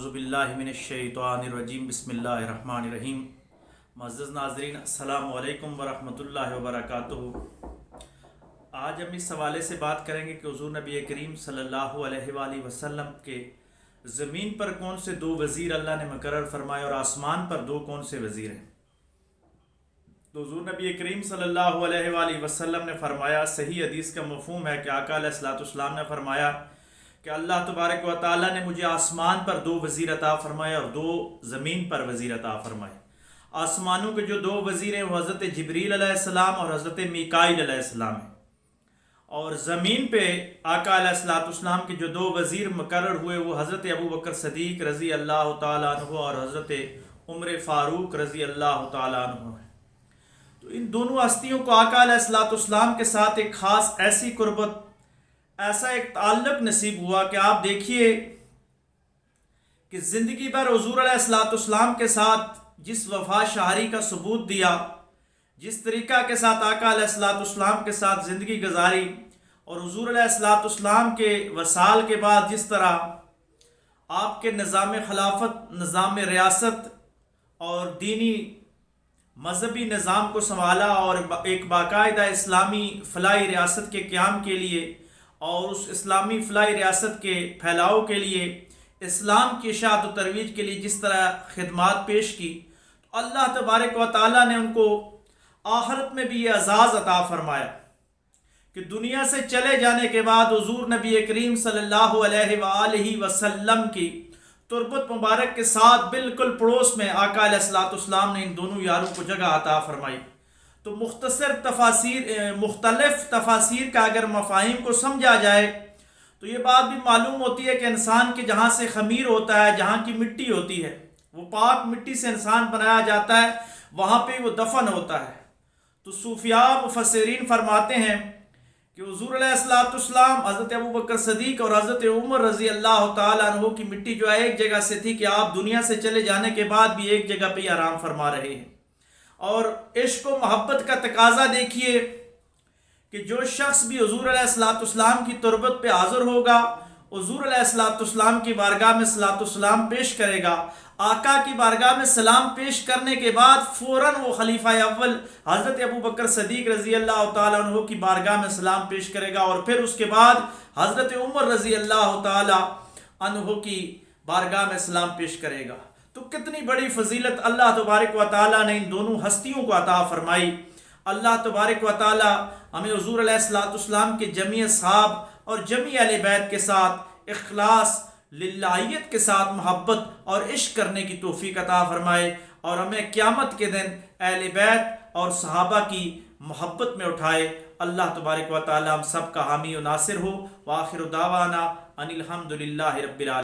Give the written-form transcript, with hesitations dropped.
اعوذ باللہ من الشیطان الرجیم بسم اللہ الرحمن الرحیم۔ معزز ناظرین، السلام علیکم ورحمۃ اللہ وبرکاتہ۔ آج ہم اس حوالے سے بات کریں گے کہ حضور نبی کریم صلی اللہ علیہ وآلہ وسلم کے زمین پر کون سے دو وزیر اللہ نے مقرر فرمائے اور آسمان پر دو کون سے وزیر ہیں۔ تو حضور نبی کریم صلی اللہ علیہ وآلہ وسلم نے فرمایا، صحیح حدیث کا مفہوم ہے کہ آقا علیہ الصلوۃ والسلام نے فرمایا کہ اللہ تبارک و تعالیٰ نے مجھے آسمان پر دو وزیر عطا فرمائے اور دو زمین پر وزیر عطا فرمائے۔ آسمانوں کے جو دو وزیر ہیں وہ حضرت جبریل علیہ السلام اور حضرت میکائیل علیہ السلام ہیں، اور زمین پہ آقا علیہ الصلوۃ والسلام کے جو دو وزیر مقرر ہوئے وہ حضرت ابوبکر صدیق رضی اللہ تعالیٰ عنہ اور حضرت عمر فاروق رضی اللہ تعالیٰ عنہ ہیں۔ تو ان دونوں ہستیوں کو آقا علیہ الصلوۃ والسلام کے ساتھ ایک خاص ایسی قربت، ایسا ایک تعلق نصیب ہوا کہ آپ دیکھیے کہ زندگی بھر حضور علیہ الصلوۃ والسلام کے ساتھ جس وفا شاہری کا ثبوت دیا، جس طریقہ کے ساتھ آقا علیہ الصلوۃ والسلام کے ساتھ زندگی گزاری، اور حضور علیہ الصلوۃ والسلام کے وصال کے بعد جس طرح آپ کے نظام خلافت، نظام ریاست اور دینی مذہبی نظام کو سنبھالا اور ایک باقاعدہ اسلامی فلاحی ریاست کے قیام کے لیے اور اس اسلامی فلاحی ریاست کے پھیلاؤ کے لیے، اسلام کی اشاعت و ترویج کے لیے جس طرح خدمات پیش کی، تو اللہ تبارک و تعالیٰ نے ان کو آخرت میں بھی یہ اعزاز عطا فرمایا کہ دنیا سے چلے جانے کے بعد حضور نبی کریم صلی اللہ علیہ وآلہ وسلم کی تربت مبارک کے ساتھ بالکل پڑوس میں آقا علیہ الصلوۃ والسلام نے ان دونوں یاروں کو جگہ عطا فرمائی۔ تو مختلف تفاسیر کا اگر مفاہیم کو سمجھا جائے تو یہ بات بھی معلوم ہوتی ہے کہ انسان کے جہاں سے خمیر ہوتا ہے، جہاں کی مٹی ہوتی ہے، وہ پاک مٹی سے انسان بنایا جاتا ہے، وہاں پہ وہ دفن ہوتا ہے۔ تو صوفیاء مفسرین فرماتے ہیں کہ حضور علیہ الصلوۃ والسلام، حضرت ابوبکر صدیق اور حضرت عمر رضی اللہ تعالیٰ عنہ کی مٹی جو ہے ایک جگہ سے تھی کہ آپ دنیا سے چلے جانے کے بعد بھی ایک جگہ پہ آرام فرما رہے ہیں۔ اور عشق و محبت کا تقاضا دیکھیے کہ جو شخص بھی حضور علیہ الصلوۃ والسلام کی تربت پہ حاضر ہوگا، حضور علیہ الصلوۃ والسلام کی بارگاہ میں صلاۃ والسلام پیش کرے گا، آقا کی بارگاہ میں سلام پیش کرنے کے بعد فوراً وہ خلیفہ اول حضرت ابوبکر صدیق رضی اللہ تعالیٰ عنہ کی بارگاہ میں سلام پیش کرے گا، اور پھر اس کے بعد حضرت عمر رضی اللہ تعالیٰ عنہ کی بارگاہ میں سلام پیش کرے گا۔ تو کتنی بڑی فضیلت اللہ تبارک و تعالیٰ نے ان دونوں ہستیوں کو عطا فرمائی۔ اللہ تبارک و تعالیٰ ہمیں حضور علیہ الصلوۃ والسلام کے جمیع اصحاب اور جمیع اہل بیت کے ساتھ اخلاص، للہیت کے ساتھ محبت اور عشق کرنے کی توفیق عطا فرمائے، اور ہمیں قیامت کے دن اہل بیت اور صحابہ کی محبت میں اٹھائے۔ اللہ تبارک و تعالیٰ ہم سب کا حامی و ناصر ہو۔ وآخر دعوانا ان الحمد للہ رب العالمین۔